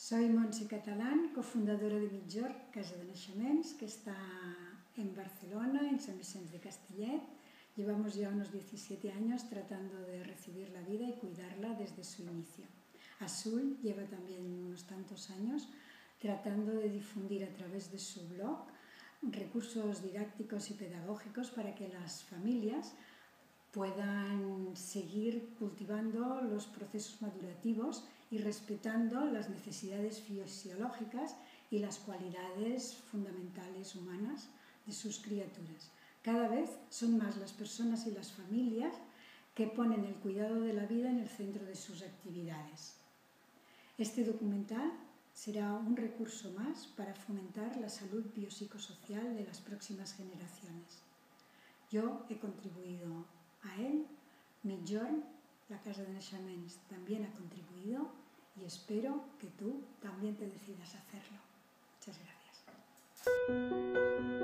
Soy Montse Catalán, cofundadora de Migjorn, Casa de Naixements, que está en Barcelona, en Sant Vicenç de Castellet. Llevamos ya unos 17 años tratando de recibir la vida y cuidarla desde su inicio. Azul lleva también unos tantos años tratando de difundir a través de su blog recursos didácticos y pedagógicos para que las familias puedan seguir cultivando los procesos madurativos y respetando las necesidades fisiológicas y las cualidades fundamentales humanas de sus criaturas. Cada vez son más las personas y las familias que ponen el cuidado de la vida en el centro de sus actividades. Este documental será un recurso más para fomentar la salud biopsicosocial de las próximas generaciones. Yo he contribuido a él, Migjorn, la Casa de Naixements, también ha contribuido y espero que tú también te decidas a hacerlo. Muchas gracias.